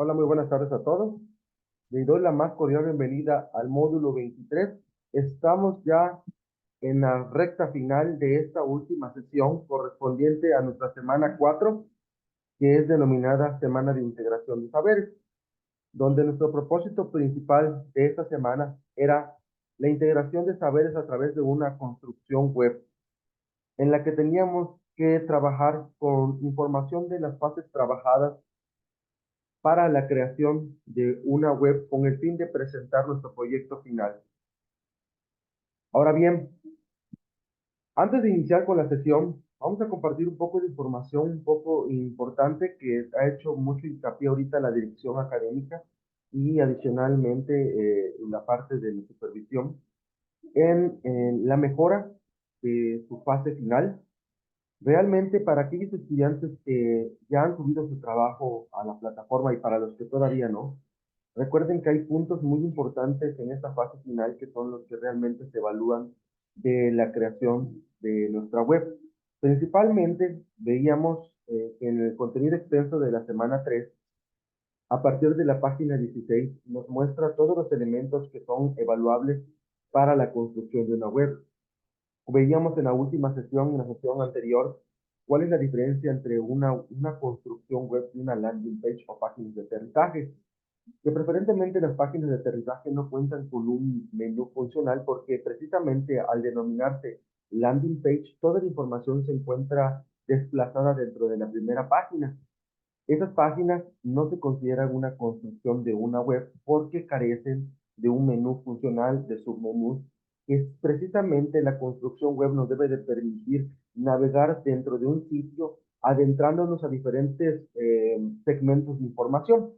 Hola, muy buenas tardes a todos. Les doy la más cordial bienvenida al módulo 23. Estamos ya en la recta final de esta última sesión correspondiente a nuestra semana 4, que es denominada Semana de Integración de Saberes, donde nuestro propósito principal de esta semana era la integración de saberes a través de una construcción web, en la que teníamos que trabajar con información de las fases trabajadas para la creación de una web con el fin de presentar nuestro proyecto final. Ahora bien, antes de iniciar con la sesión, vamos a compartir un poco de información un poco importante que ha hecho mucho hincapié ahorita la dirección académica y adicionalmente la parte de la supervisión en la mejora de su fase final. Realmente para aquellos estudiantes que ya han subido su trabajo a la plataforma y para los que todavía no, recuerden que hay puntos muy importantes en esta fase final que son los que realmente se evalúan de la creación de nuestra web. Principalmente veíamos en el contenido extenso de la semana 3, a partir de la página 16, nos muestra todos los elementos que son evaluables para la construcción de una web. Veíamos en la última sesión, en la sesión anterior, cuál es la diferencia entre una construcción web y una landing page o páginas de aterrizaje, que preferentemente las páginas de aterrizaje no cuentan con un menú funcional porque precisamente al denominarse landing page, toda la información se encuentra desplazada dentro de la primera página. Esas páginas no se consideran una construcción de una web porque carecen de un menú funcional, de submenús, que es precisamente la construcción web nos debe de permitir navegar dentro de un sitio adentrándonos a diferentes segmentos de información.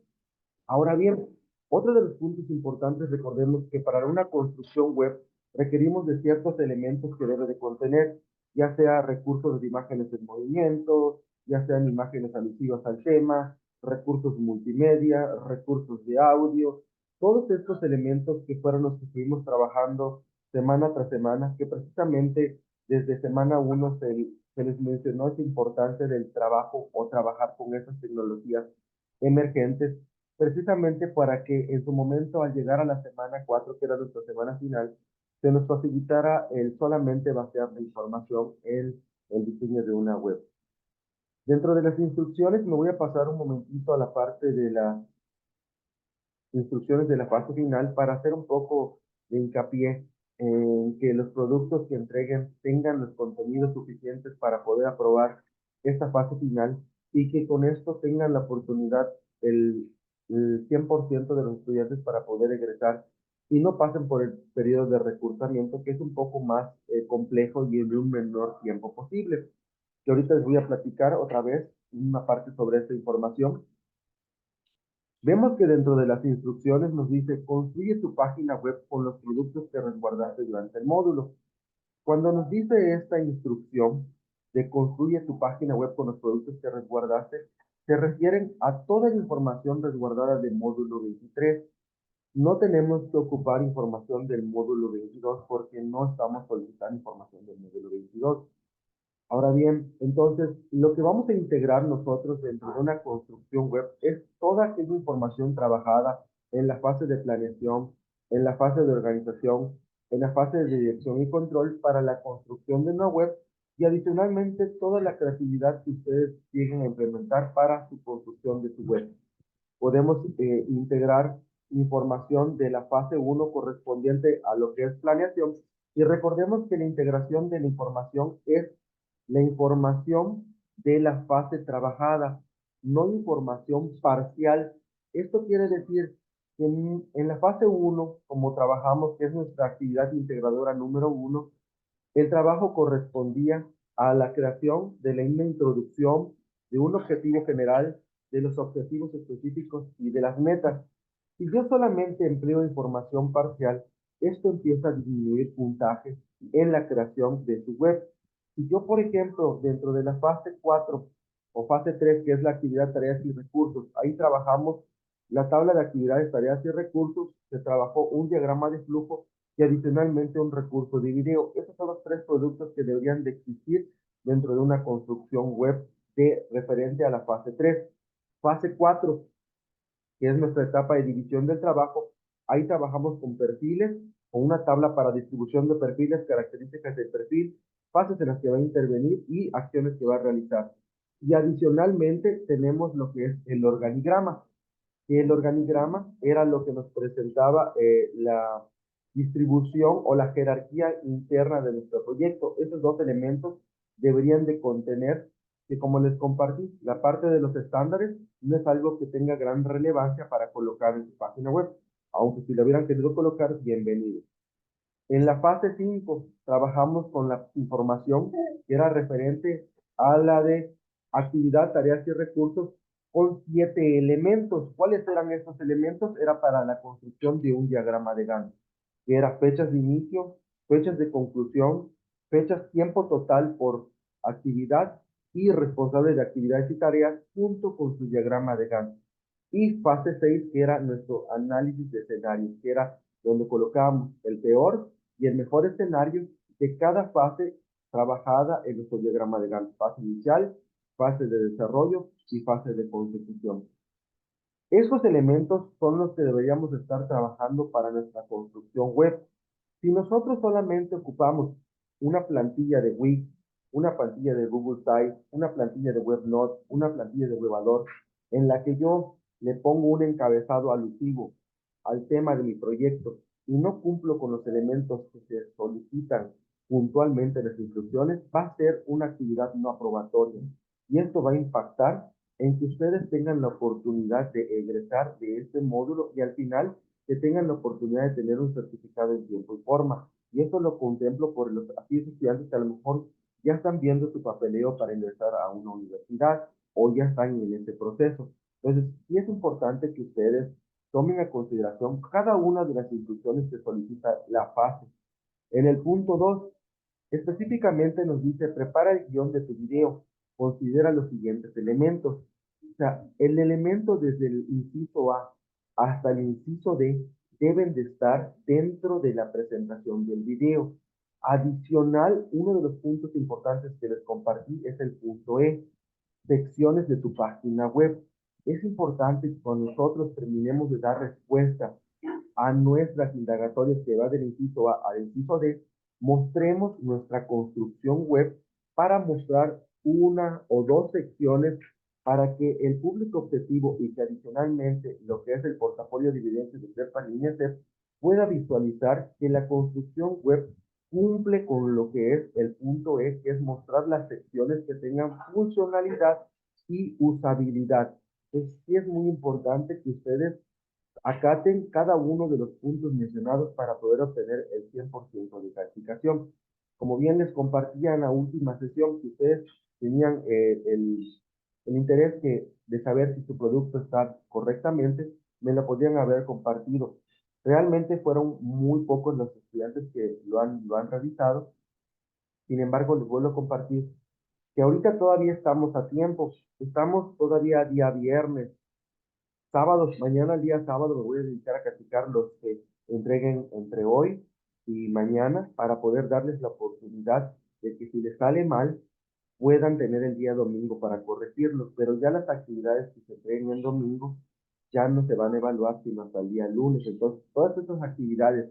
Ahora bien, otro de los puntos importantes, recordemos que para una construcción web requerimos de ciertos elementos que debe de contener, ya sea recursos de imágenes en movimiento, ya sean imágenes alusivas al tema, recursos multimedia, recursos de audio, todos estos elementos que fueron los que estuvimos trabajando semana tras semana, que precisamente desde semana 1 se les mencionó esa importancia del trabajo o trabajar con esas tecnologías emergentes precisamente para que en su momento al llegar a la semana 4, que era nuestra semana final, se nos facilitara el solamente vaciar la información en el diseño de una web. Dentro de las instrucciones me voy a pasar un momentito a la parte de las instrucciones de la fase final para hacer un poco de hincapié en que los productos que entreguen tengan los contenidos suficientes para poder aprobar esta fase final y que con esto tengan la oportunidad el 100% de los estudiantes para poder egresar y no pasen por el periodo de recursamiento que es un poco más complejo y en un menor tiempo posible. Que ahorita les voy a platicar otra vez una parte sobre esta información. Vemos que dentro de las instrucciones nos dice, construye tu página web con los productos que resguardaste durante el módulo. Cuando nos dice esta instrucción de construye tu página web con los productos que resguardaste, se refieren a toda la información resguardada del módulo 23. No tenemos que ocupar información del módulo 22 porque no estamos solicitando información del módulo 22. Ahora bien, entonces, lo que vamos a integrar nosotros dentro de una construcción web es toda aquella información trabajada en la fase de planeación, en la fase de organización, en la fase de dirección y control para la construcción de una web y adicionalmente toda la creatividad que ustedes lleguen a implementar para su construcción de su web. Podemos integrar información de la fase 1 correspondiente a lo que es planeación y recordemos que la integración de la información es la información de la fase trabajada, no información parcial. Esto quiere decir que en la fase 1, como trabajamos, que es nuestra actividad integradora número 1, el trabajo correspondía a la creación de una introducción, de un objetivo general, de los objetivos específicos y de las metas. Si yo solamente empleo información parcial, esto empieza a disminuir puntaje en la creación de su web. Si yo, por ejemplo, dentro de la fase 4 o fase 3, que es la actividad, tareas y recursos, ahí trabajamos la tabla de actividades, tareas y recursos, se trabajó un diagrama de flujo y adicionalmente un recurso de video. Esos son los tres productos que deberían de existir dentro de una construcción web de referente a la fase 3. Fase 4, que es nuestra etapa de división del trabajo. Ahí trabajamos con perfiles, con una tabla para distribución de perfiles, características del perfil, fases en las que va a intervenir y acciones que va a realizar. Y adicionalmente tenemos lo que es el organigrama, que el organigrama era lo que nos presentaba la distribución o la jerarquía interna de nuestro proyecto. Esos dos elementos deberían de contener que, como les compartí, la parte de los estándares no es algo que tenga gran relevancia para colocar en su página web, aunque si lo hubieran querido colocar, bienvenido. En la fase 5 trabajamos con la información que era referente a la de actividad, tareas y recursos con 7 elementos. ¿Cuáles eran estos elementos? Era para la construcción de un diagrama de Gantt, que era fechas de inicio, fechas de conclusión, fechas tiempo total por actividad y responsable de actividades y tareas junto con su diagrama de Gantt. Y fase 6, que era nuestro análisis de escenarios, que era donde colocábamos el peor y el mejor escenario de cada fase trabajada en nuestro diagrama de Gantt. Fase inicial, fase de desarrollo y fase de consecución. Esos elementos son los que deberíamos estar trabajando para nuestra construcción web. Si nosotros solamente ocupamos una plantilla de Wix, una plantilla de Google Sites, una plantilla de WebNote, una plantilla de Webador, en la que yo le pongo un encabezado alusivo al tema de mi proyecto y no cumplo con los elementos que se solicitan puntualmente en las instrucciones, va a ser una actividad no aprobatoria. Y esto va a impactar en que ustedes tengan la oportunidad de egresar de este módulo y al final que tengan la oportunidad de tener un certificado en tiempo y forma. Y eso lo contemplo por los aquellos estudiantes que a lo mejor ya están viendo su papeleo para ingresar a una universidad o ya están en ese proceso. Entonces, sí es importante que ustedes tomen a consideración cada una de las instrucciones que solicita la fase. En el punto 2, específicamente nos dice, prepara el guión de tu video, considera los siguientes elementos. O sea, el elemento desde el inciso A hasta el inciso D deben de estar dentro de la presentación del video. Adicional, uno de los puntos importantes que les compartí es el punto E, secciones de tu página web. Es importante que cuando nosotros terminemos de dar respuesta a nuestras indagatorias que va del inciso A al inciso D, mostremos nuestra construcción web para mostrar una o dos secciones para que el público objetivo y que adicionalmente lo que es el portafolio de evidencias de CEPA Línea CEP pueda visualizar que la construcción web cumple con lo que es el punto E, que es mostrar las secciones que tengan funcionalidad y usabilidad. Entonces, sí es muy importante que ustedes acaten cada uno de los puntos mencionados para poder obtener el 100% de calificación. Como bien les compartía en la última sesión, que ustedes tenían el interés de saber si su producto está correctamente, me lo podrían haber compartido. Realmente fueron muy pocos los estudiantes que lo han realizado. Sin embargo, les vuelvo a compartir que ahorita todavía estamos a tiempo. Estamos todavía día viernes, sábados, mañana, el día sábado, me voy a dedicar a calificar los que entreguen entre hoy y mañana para poder darles la oportunidad de que si les sale mal, puedan tener el día domingo para corregirlos. Pero ya las actividades que se entreguen el domingo ya no se van a evaluar sino hasta el día lunes. Entonces, todas esas actividades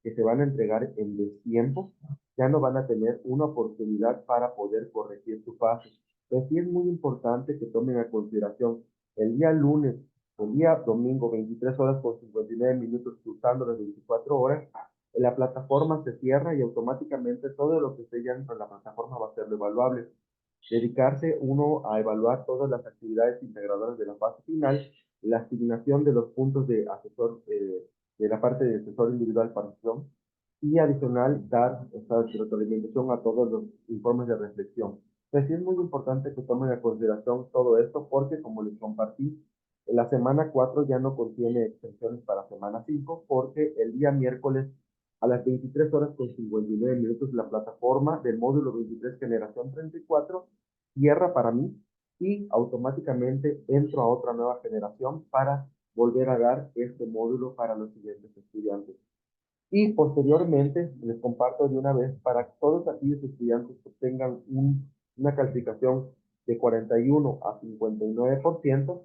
que se van a entregar en destiempo ya no van a tener una oportunidad para poder corregir su fase. Entonces, sí es muy importante que tomen a consideración el día lunes, el día domingo, 23 horas con 59 minutos, cruzando las 24 horas, la plataforma se cierra y automáticamente todo lo que esté ya dentro de la plataforma va a ser evaluable. Dedicarse uno a evaluar todas las actividades integradoras de la fase final, la asignación de los puntos de asesor, de la parte de asesor individual para acción, y adicional dar esta retroalimentación a todos los informes de reflexión. Entonces, sí es muy importante que tomen en consideración todo esto porque, como les compartí, la semana 4 ya no contiene extensiones para semana 5 porque el día miércoles a las 23 horas con 59 minutos la plataforma del módulo 23 generación 34 cierra para mí y automáticamente entro a otra nueva generación para volver a dar este módulo para los siguientes estudiantes. Y posteriormente les comparto de una vez para todos aquellos estudiantes que tengan una calificación de 41 a 59%,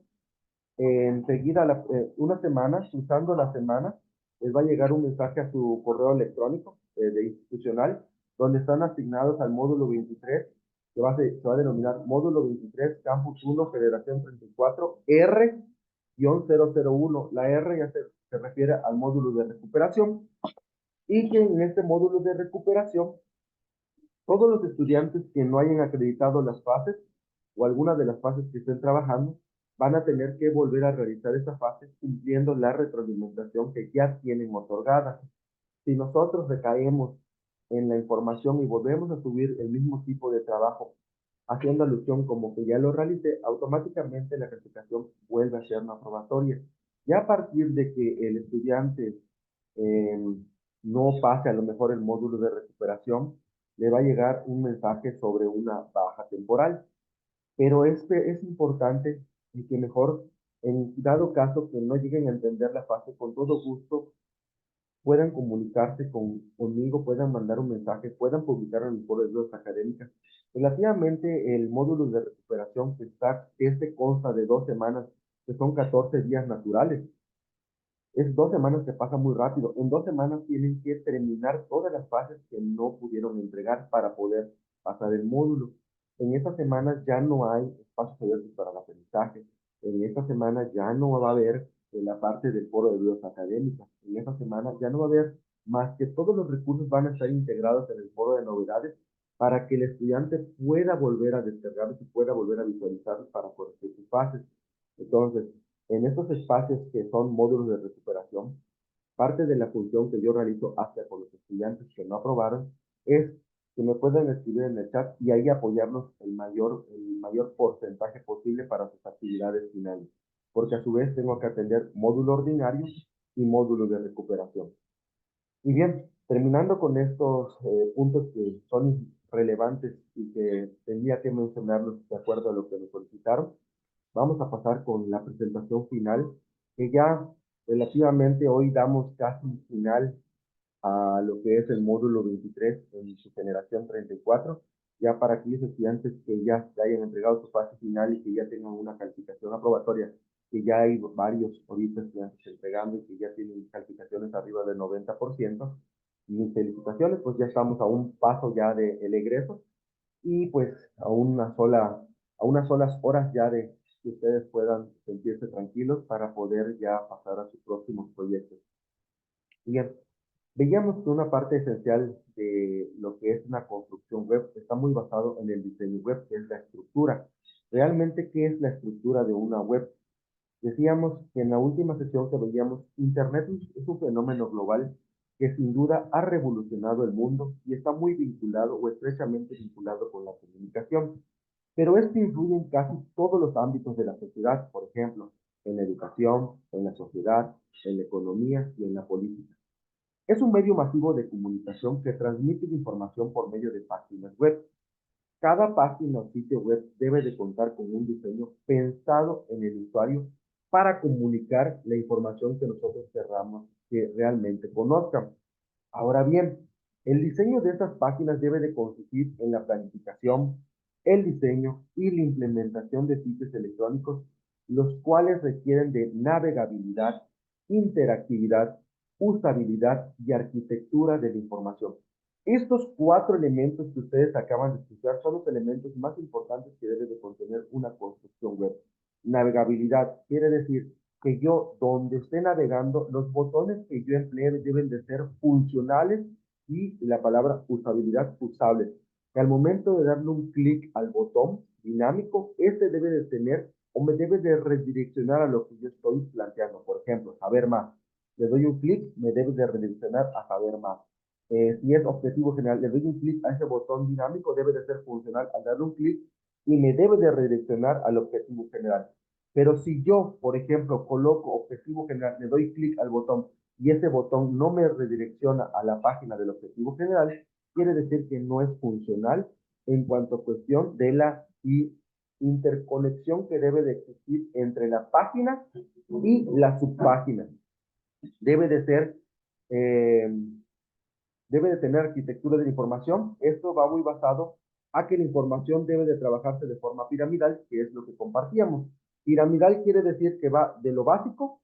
enseguida, una semana, usando la semana, les va a llegar un mensaje a su correo electrónico de institucional, donde están asignados al módulo 23, se va a denominar módulo 23, Campus 1, Federación 34, R-001. La R ya se refiere al módulo de recuperación, y que en este módulo de recuperación, todos los estudiantes que no hayan acreditado las fases o alguna de las fases que estén trabajando van a tener que volver a realizar esa fase cumpliendo la retroalimentación que ya tienen otorgada. Si nosotros recaemos en la información y volvemos a subir el mismo tipo de trabajo, haciendo alusión como que ya lo realicé, automáticamente la calificación vuelve a ser una aprobatoria. Ya a partir de que el estudiante eh, no pase a lo mejor el módulo de recuperación, le va a llegar un mensaje sobre una baja temporal. Pero es importante y que mejor, en dado caso que no lleguen a entender la fase, con todo gusto puedan comunicarse conmigo, puedan mandar un mensaje, puedan publicar en el foro de dudas académicas. Relativamente el módulo de recuperación este consta de 2 semanas, que son 14 días naturales. Es 2 semanas que pasa muy rápido. En 2 semanas tienen que terminar todas las fases que no pudieron entregar para poder pasar el módulo. En estas semanas ya no hay espacios abiertos para el aprendizaje. En esta semana ya no va a haber la parte del foro de dudas académicas. En esta semana ya no va a haber más que todos los recursos van a estar integrados en el foro de novedades para que el estudiante pueda volver a descargarlos y pueda volver a visualizarlos para corregir sus fases. Entonces, en estos espacios que son módulos de recuperación, parte de la función que yo realizo hacia con los estudiantes que no aprobaron es que me puedan escribir en el chat y ahí apoyarnos el mayor porcentaje posible para sus actividades finales. Porque a su vez tengo que atender módulo ordinario y módulo de recuperación. Y bien, terminando con estos puntos que son relevantes y que tenía que mencionarlos de acuerdo a lo que me solicitaron, vamos a pasar con la presentación final, que ya relativamente hoy damos casi final a lo que es el módulo 23 en su generación 34, ya para aquellos estudiantes que ya hayan entregado su fase final y que ya tengan una calificación aprobatoria, que ya hay varios ahorita estudiantes entregando y que ya tienen calificaciones arriba del 90%. Mis felicitaciones, pues ya estamos a un paso ya del egreso y pues a unas solas horas ya de que ustedes puedan sentirse tranquilos para poder ya pasar a sus próximos proyectos. Bien, veíamos que una parte esencial de lo que es una construcción web está muy basado en el diseño web, que es la estructura. Realmente, ¿qué es la estructura de una web? Decíamos que en la última sesión que veíamos, Internet es un fenómeno global que sin duda ha revolucionado el mundo y está muy vinculado o estrechamente vinculado con la comunicación. Pero esto influye en casi todos los ámbitos de la sociedad, por ejemplo, en la educación, en la sociedad, en la economía y en la política. Es un medio masivo de comunicación que transmite información por medio de páginas web. Cada página o sitio web debe de contar con un diseño pensado en el usuario para comunicar la información que nosotros querramos que realmente conozcan. Ahora bien, el diseño de estas páginas debe de consistir en la planificación, el diseño y la implementación de sitios electrónicos, los cuales requieren de navegabilidad, interactividad, usabilidad y arquitectura de la información. Estos 4 elementos que ustedes acaban de escuchar son los elementos más importantes que debe de contener una construcción web. Navegabilidad quiere decir que yo, donde esté navegando, los botones que yo emplee deben de ser funcionales y la palabra usabilidad usable. Que al momento de darle un clic al botón dinámico, este debe de tener o me debe de redireccionar a lo que yo estoy planteando. Por ejemplo, saber más. Le doy un clic, me debe de redireccionar a saber más. Si es objetivo general, le doy un clic a ese botón dinámico, debe de ser funcional al darle un clic y me debe de redireccionar al objetivo general. Pero si yo, por ejemplo, coloco objetivo general, le doy clic al botón y ese botón no me redirecciona a la página del objetivo general, quiere decir que no es funcional en cuanto a cuestión de la interconexión que debe de existir entre la página y la subpágina. Debe de ser, eh, debe de tener arquitectura de la información. Esto va muy basado a que la información debe de trabajarse de forma piramidal, que es lo que compartíamos. Piramidal quiere decir que va de lo básico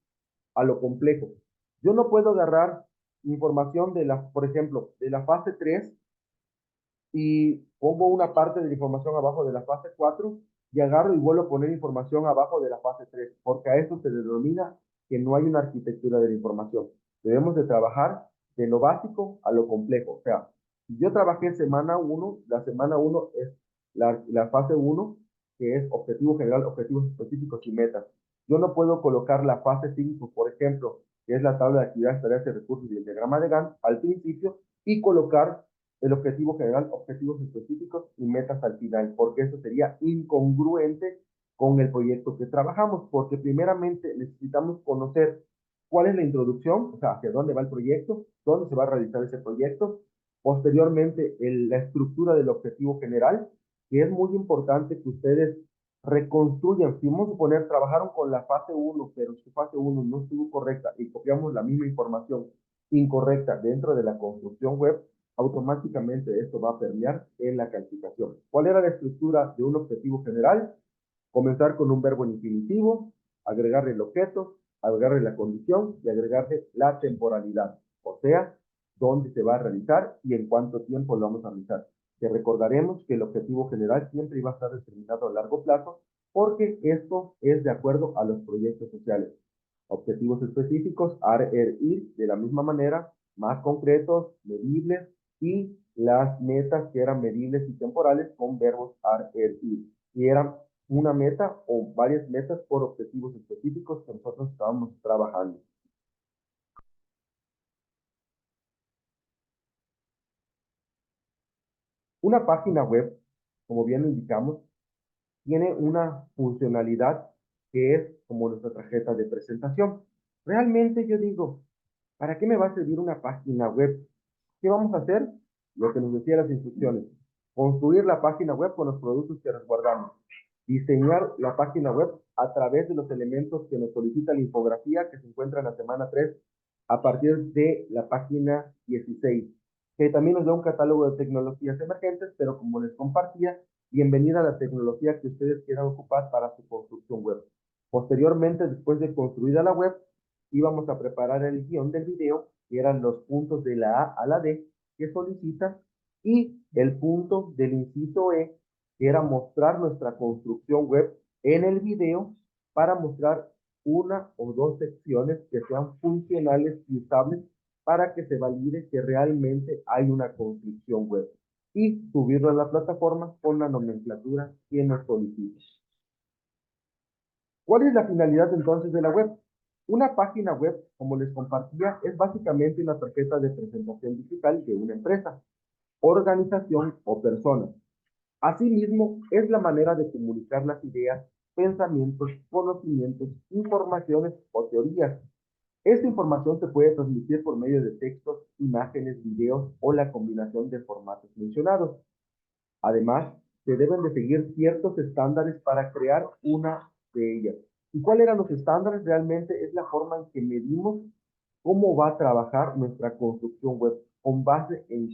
a lo complejo. Yo no puedo agarrar información de la, por ejemplo, de la fase 3 y pongo una parte de la información abajo de la fase 4 y agarro y vuelvo a poner información abajo de la fase 3, porque a eso se denomina que no hay una arquitectura de la información. Debemos de trabajar de lo básico a lo complejo. O sea, si yo trabajé en semana 1, la semana 1 es la fase 1, que es objetivo general, objetivos específicos y metas. Yo no puedo colocar la fase 5, por ejemplo, que es la tabla de actividades, tareas y recursos y el diagrama de Gantt al principio y colocar el objetivo general, objetivos específicos y metas al final, porque eso sería incongruente con el proyecto que trabajamos, porque primeramente necesitamos conocer cuál es la introducción, o sea, hacia dónde va el proyecto, dónde se va a realizar ese proyecto, posteriormente la estructura del objetivo general, que es muy importante que ustedes reconstruyan. Si vamos a suponer, trabajaron con la fase 1, pero su fase 1 no estuvo correcta y copiamos la misma información incorrecta dentro de la construcción web, automáticamente esto va a permear en la calificación. ¿Cuál era la estructura de un objetivo general? Comenzar con un verbo en infinitivo, agregarle el objeto, agregarle la condición y agregarle la temporalidad, o sea, dónde se va a realizar y en cuánto tiempo lo vamos a realizar. Que recordaremos que el objetivo general siempre iba a estar determinado a largo plazo porque esto es de acuerdo a los proyectos sociales. Objetivos específicos, AR, ER, IR, de la misma manera, más concretos, medibles, y las metas que eran medibles y temporales con verbos AR, ER, IR. Y eran una meta o varias metas por objetivos específicos que nosotros estábamos trabajando. Una página web, como bien indicamos, tiene una funcionalidad que es como nuestra tarjeta de presentación. Realmente yo digo, ¿para qué me va a servir una página web? ¿Qué vamos a hacer? Lo que nos decía las instrucciones. Construir la página web con los productos que resguardamos. Diseñar la página web a través de los elementos que nos solicita la infografía que se encuentra en la semana 3 a partir de la página 16, que también nos da un catálogo de tecnologías emergentes, pero como les compartía, bienvenida a la tecnología que ustedes quieran ocupar para su construcción web. Posteriormente, después de construida la web, íbamos a preparar el guión del video, que eran los puntos de la A a la D que solicita, y el punto del inciso E, que era mostrar nuestra construcción web en el video para mostrar una o dos secciones que sean funcionales y usables para que se valide que realmente hay una construcción web y subirlo a la plataforma con la nomenclatura que nos solicite. ¿Cuál es la finalidad entonces de la web? Una página web, como les compartía, es básicamente una tarjeta de presentación digital de una empresa, organización o persona. Asimismo, es la manera de comunicar las ideas, pensamientos, conocimientos, informaciones o teorías. Esta información se puede transmitir por medio de textos, imágenes, videos o la combinación de formatos mencionados. Además, se deben de seguir ciertos estándares para crear una de ellas. ¿Y cuáles eran los estándares? Realmente es la forma en que medimos cómo va a trabajar nuestra construcción web, con base en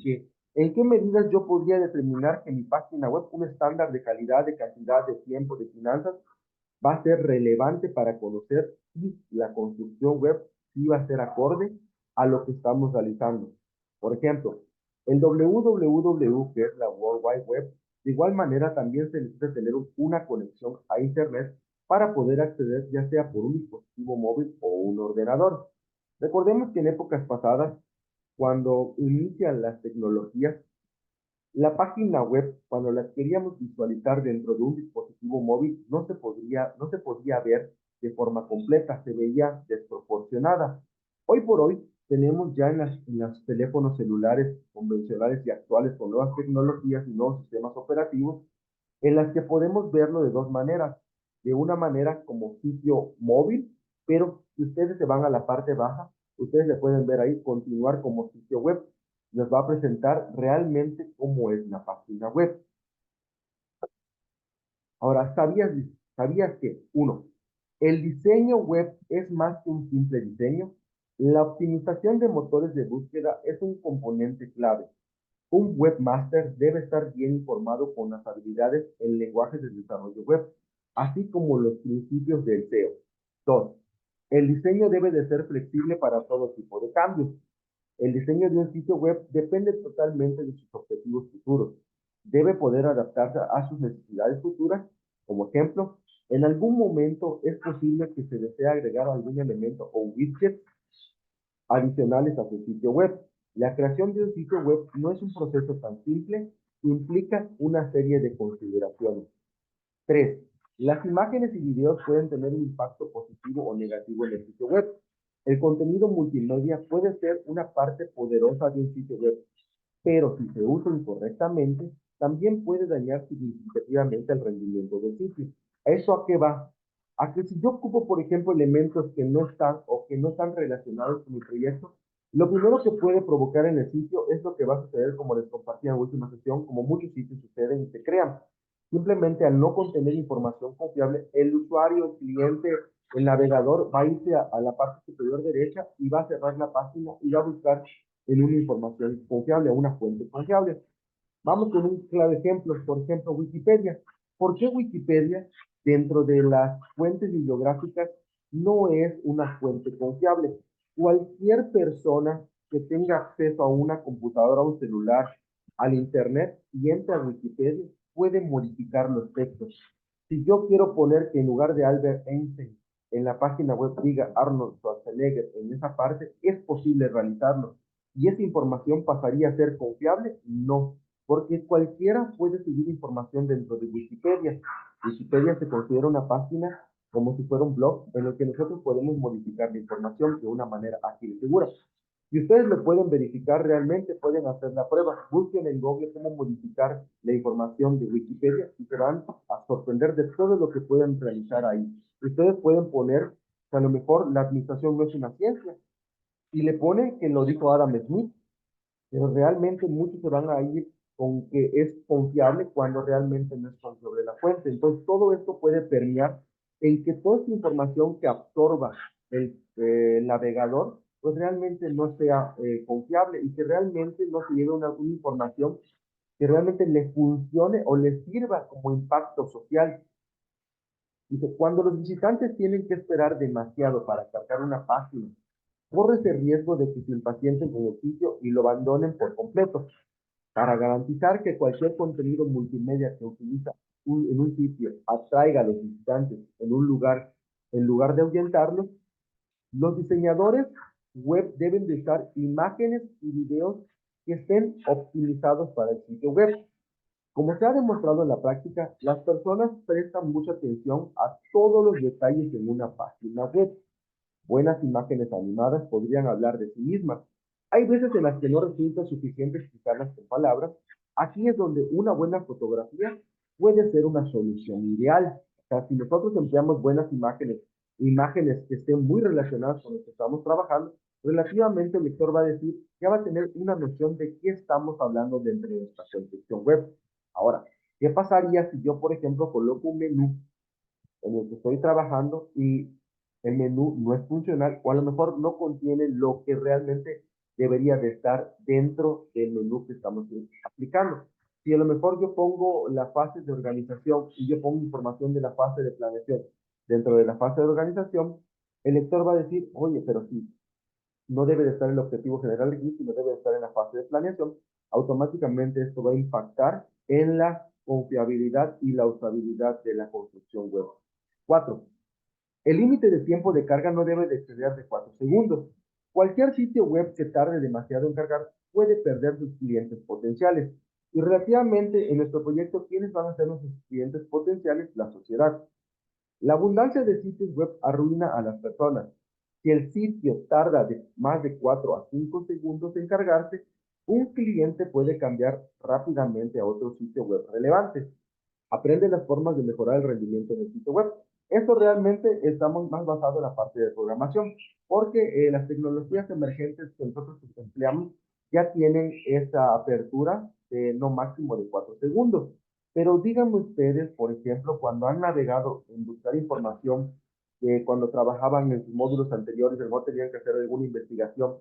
qué medidas yo podría determinar que mi página web, un estándar de calidad, de cantidad, de tiempo, de finanzas, va a ser relevante para conocer si la construcción web sí va a ser acorde a lo que estamos realizando. Por ejemplo, el www, que es la World Wide Web, de igual manera también se necesita tener una conexión a Internet para poder acceder ya sea por un dispositivo móvil o un ordenador. Recordemos que en épocas pasadas, cuando inician las tecnologías, la página web, cuando la queríamos visualizar dentro de un dispositivo móvil, no se podía ver de forma completa, se veía desproporcionada. Hoy por hoy tenemos ya en los teléfonos celulares convencionales y actuales con nuevas tecnologías y nuevos sistemas operativos, en las que podemos verlo de dos maneras. De una manera como sitio móvil, pero si ustedes se van a la parte baja, ustedes le pueden ver ahí continuar como sitio web. Nos va a presentar realmente cómo es la página web. Ahora, ¿sabías que, uno, el diseño web es más que un simple diseño? La optimización de motores de búsqueda es un componente clave. Un webmaster debe estar bien informado con las habilidades en lenguajes de desarrollo web. así como los principios del SEO. 2. El diseño debe de ser flexible para todo tipo de cambios. El diseño de un sitio web depende totalmente de sus objetivos futuros. Debe poder adaptarse a sus necesidades futuras. Como ejemplo, en algún momento es posible que se desee agregar algún elemento o widget adicionales a su sitio web. La creación de un sitio web no es un proceso tan simple, implica una serie de consideraciones. 3. Las imágenes y videos pueden tener un impacto positivo o negativo en el sitio web. El contenido multimedia puede ser una parte poderosa de un sitio web, pero si se usa incorrectamente, también puede dañar significativamente el rendimiento del sitio. ¿Eso a qué va? A que si yo ocupo, por ejemplo, elementos que no están o que no están relacionados con mi proyecto, lo primero que puede provocar en el sitio es lo que va a suceder, como les compartí en la última sesión, como muchos sitios suceden y se crean. Simplemente al no contener información confiable, el usuario, el cliente, el navegador va a irse a la parte superior derecha y va a cerrar la página y va a buscar en una información confiable, una fuente confiable. Vamos con un claro ejemplo, por ejemplo, Wikipedia. ¿Por qué Wikipedia, dentro de las fuentes bibliográficas, no es una fuente confiable? Cualquier persona que tenga acceso a una computadora o un celular, al Internet y entra a Wikipedia, puede modificar los textos. Si yo quiero poner que en lugar de Albert Einstein en la página web diga Arnold Schwarzenegger en esa parte, es posible realizarlo. ¿Y esa información pasaría a ser confiable? No, porque cualquiera puede subir información dentro de Wikipedia. Wikipedia se considera una página como si fuera un blog en el que nosotros podemos modificar la información de una manera ágil y segura. Si ustedes lo pueden verificar realmente, pueden hacer la prueba. Busquen en Google cómo modificar la información de Wikipedia y se van a sorprender de todo lo que pueden realizar ahí. Ustedes pueden poner que a lo mejor la administración no es una ciencia y le ponen que lo dijo Adam Smith, pero realmente muchos se van a ir con que es confiable cuando realmente no es confiable la fuente. Entonces, todo esto puede permear en que toda esta información que absorba el navegador, pues realmente no sea confiable y que realmente no se lleve una información que realmente le funcione o le sirva como impacto social. Dice, cuando los visitantes tienen que esperar demasiado para cargar una página, corre ese riesgo de que se impacienten con el sitio y lo abandonen por completo. Para garantizar que cualquier contenido multimedia que utiliza en un sitio atraiga a los visitantes en lugar de ahuyentarlos, los diseñadores web deben de usar imágenes y videos que estén optimizados para el sitio web. Como se ha demostrado en la práctica, las personas prestan mucha atención a todos los detalles en una página web. Buenas imágenes animadas podrían hablar de sí mismas. Hay veces en las que no resulta suficiente explicarlas con palabras. Aquí es donde una buena fotografía puede ser una solución ideal. O sea, si nosotros empleamos buenas imágenes, imágenes que estén muy relacionadas con lo que estamos trabajando, relativamente el lector va a decir que va a tener una noción de qué estamos hablando dentro de nuestra construcción web. Ahora, ¿qué pasaría si yo, por ejemplo, coloco un menú en el que estoy trabajando y el menú no es funcional o a lo mejor no contiene lo que realmente debería de estar dentro del menú que estamos aplicando? Si a lo mejor yo pongo la fase de organización y yo pongo información de la fase de planeación dentro de la fase de organización, el lector va a decir, oye, pero sí, no debe de estar el objetivo general aquí, sino debe de estar en la fase de planeación. Automáticamente esto va a impactar en la confiabilidad y la usabilidad de la construcción web. 4. El límite de tiempo de carga no debe de exceder de 4 segundos. Cualquier sitio web que tarde demasiado en cargar puede perder sus clientes potenciales. Y relativamente en nuestro proyecto, ¿quiénes van a ser nuestros clientes potenciales? La sociedad. La abundancia de sitios web arruina a las personas. Si el sitio tarda más de 4 a 5 segundos en cargarse, un cliente puede cambiar rápidamente a otro sitio web relevante. Aprende las formas de mejorar el rendimiento del sitio web. Esto realmente estamos más basado en la parte de programación, porque las tecnologías emergentes que nosotros empleamos ya tienen esa apertura de no máximo de 4 segundos. Pero díganme ustedes, por ejemplo, cuando han navegado en buscar información, cuando trabajaban en sus módulos anteriores, no tenían que hacer alguna investigación,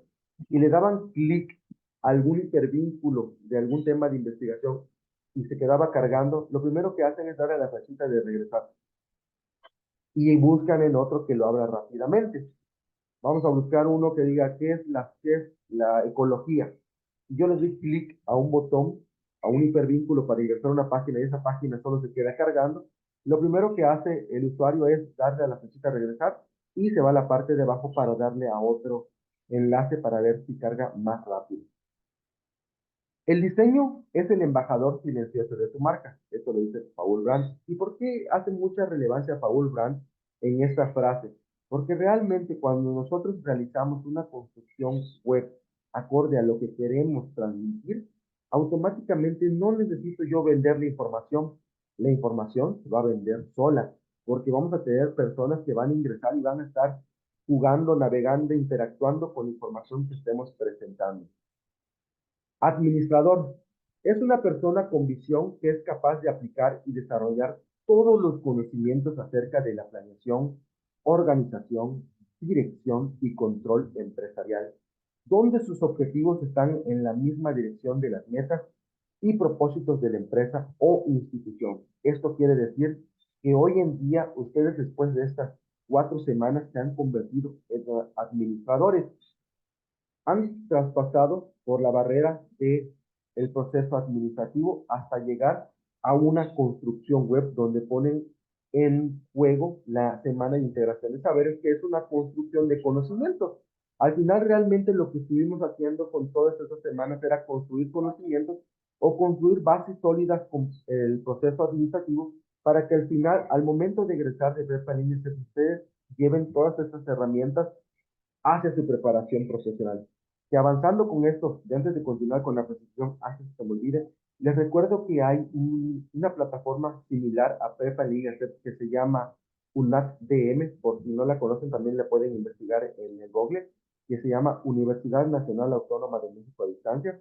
y le daban clic a algún hipervínculo de algún tema de investigación y se quedaba cargando, lo primero que hacen es darle a la flechita de regresar. y buscan en otro que lo abra rápidamente. Vamos a buscar uno que diga qué es la ecología. Si yo le doy clic a un botón, a un hipervínculo para ingresar a una página y esa página solo se queda cargando, lo primero que hace el usuario es darle a la flechita regresar y se va a la parte de abajo para darle a otro enlace para ver si carga más rápido. El diseño es el embajador silencioso de tu marca. Esto lo dice Paul Brand. ¿Y por qué hace mucha relevancia Paul Brand en esta frase? Porque realmente cuando nosotros realizamos una construcción web acorde a lo que queremos transmitir, automáticamente no necesito yo vender la información se va a vender sola, porque vamos a tener personas que van a ingresar y van a estar jugando, navegando, interactuando con la información que estemos presentando. Administrador es una persona con visión que es capaz de aplicar y desarrollar todos los conocimientos acerca de la planeación, organización, dirección y control empresarial, donde sus objetivos están en la misma dirección de las metas y propósitos de la empresa o institución. Esto quiere decir que hoy en día ustedes después de estas 4 semanas se han convertido en administradores, han traspasado por la barrera de el proceso administrativo hasta llegar a una construcción web donde ponen en juego la semana de integración de saberes, que es una construcción de conocimientos. Al final, realmente lo que estuvimos haciendo con todas estas semanas era construir conocimientos o construir bases sólidas con el proceso administrativo para que al final, al momento de egresar de Prepa Línea, ustedes lleven todas estas herramientas hacia su preparación profesional. Y avanzando con esto, y antes de continuar con la presentación, antes que se me olvide, les recuerdo que hay una plataforma similar a Prepa Liga que se llama UNAT DM, por si no la conocen también la pueden investigar en el Google, que se llama Universidad Nacional Autónoma de México a Distancia,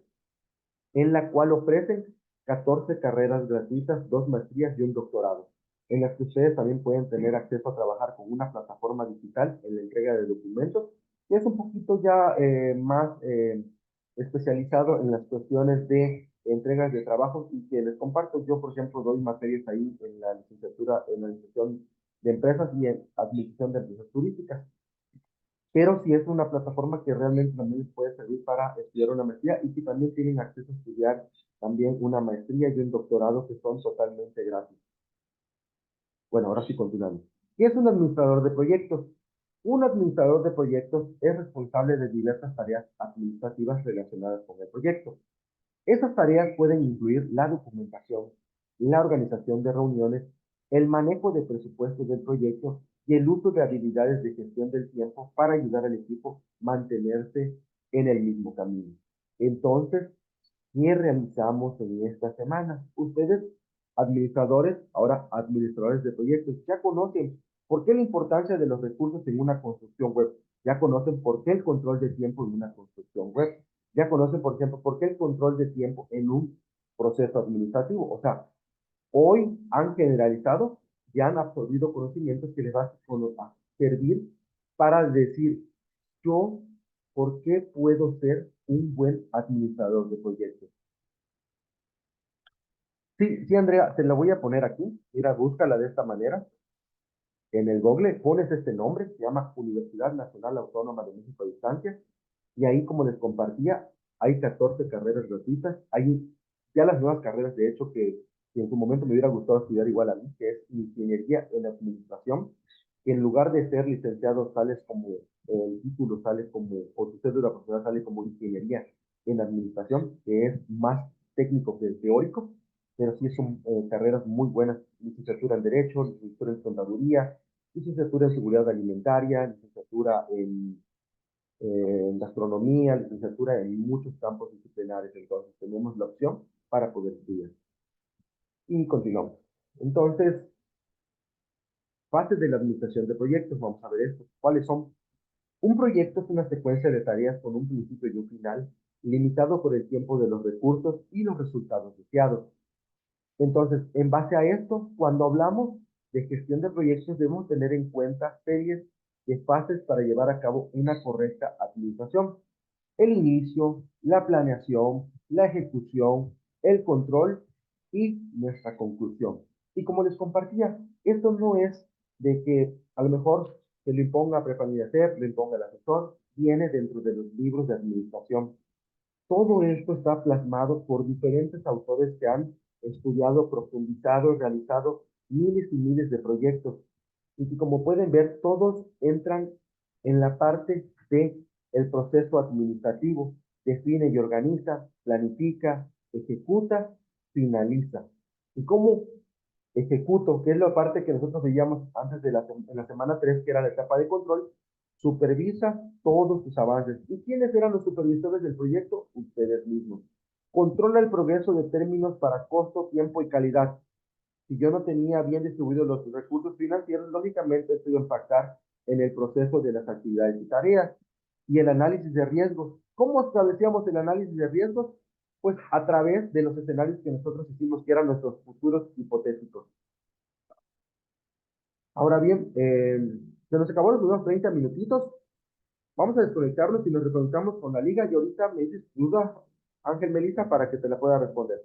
en la cual ofrecen 14 carreras gratuitas, 2 maestrías y un doctorado, en las que ustedes también pueden tener acceso a trabajar con una plataforma digital en la entrega de documentos, que es un poquito ya más especializado en las cuestiones de entregas de trabajos y que les comparto. Yo, por ejemplo, doy materias ahí en la licenciatura en Administración de Empresas y en Administración de Empresas Turísticas, pero sí es una plataforma que realmente también les puede servir para estudiar una maestría y que también tienen acceso a estudiar también una maestría y un doctorado que son totalmente gratis. Bueno, ahora sí continuamos. ¿Qué es un administrador de proyectos? Un administrador de proyectos es responsable de diversas tareas administrativas relacionadas con el proyecto. Esas tareas pueden incluir la documentación, la organización de reuniones, el manejo de presupuestos del proyecto y el uso de habilidades de gestión del tiempo para ayudar al equipo a mantenerse en el mismo camino. Entonces, ¿qué realizamos en esta semana? Ustedes, administradores, ahora administradores de proyectos, ya conocen por qué la importancia de los recursos en una construcción web. Ya conocen por qué el control de tiempo en una construcción web. Ya conocen, por ejemplo, por qué el control de tiempo en un proceso administrativo. O sea, hoy han generalizado y han absorbido conocimientos que les va a servir para decir, yo, ¿por qué puedo ser un buen administrador de proyectos? Sí, sí, Andrea, te la voy a poner aquí. Mira, búscala de esta manera. En el Google pones este nombre, se llama Universidad Nacional Autónoma de México a Distancia, y ahí, como les compartía, hay 14 carreras gratuitas. Hay ya las nuevas carreras, de hecho, que en su momento me hubiera gustado estudiar igual a mí, que es Ingeniería en Administración, que en lugar de ser licenciado sales como, el título sale como, o tu cédula profesional sale como Ingeniería en Administración, que es más técnico que teórico, pero sí son carreras muy buenas, licenciatura en Derecho, licenciatura en Contaduría, licenciatura en Seguridad Alimentaria, licenciatura en gastronomía, licenciatura en muchos campos disciplinares. Entonces tenemos la opción para poder estudiar. Y continuamos. Entonces, fases de la administración de proyectos, vamos a ver esto. ¿Cuáles son? Un proyecto es una secuencia de tareas con un principio y un final, limitado por el tiempo de los recursos y los resultados deseados. Entonces, en base a esto, cuando hablamos de gestión de proyectos, debemos tener en cuenta series de fases para llevar a cabo una correcta administración. El inicio, la planeación, la ejecución, el control y nuestra conclusión. Y como les compartía, esto no es de que a lo mejor se lo imponga Prefamilias CEP, lo imponga el asesor, viene dentro de los libros de administración. Todo esto está plasmado por diferentes autores que han estudiado, profundizado, realizado miles y miles de proyectos. Y que como pueden ver, todos entran en la parte de el proceso administrativo. Define y organiza, planifica, ejecuta, finaliza. ¿Y cómo ejecuto? Que es la parte que nosotros veíamos antes de en la semana 3, que era la etapa de control. Supervisa todos tus avances. ¿Y quiénes eran los supervisores del proyecto? Ustedes mismos. Controla el progreso de términos para costo, tiempo y calidad. Si yo no tenía bien distribuidos los recursos financieros, lógicamente esto iba a impactar en el proceso de las actividades y tareas. Y el análisis de riesgos. ¿Cómo establecíamos el análisis de riesgos? Pues a través de los escenarios que nosotros hicimos, que eran nuestros futuros hipotéticos. Ahora bien, se nos acabó los unos 30 minutitos. Vamos a desconectarnos y nos reconectamos con la liga. Y ahorita me dices duda, Ángel Melissa, para que te la pueda responder.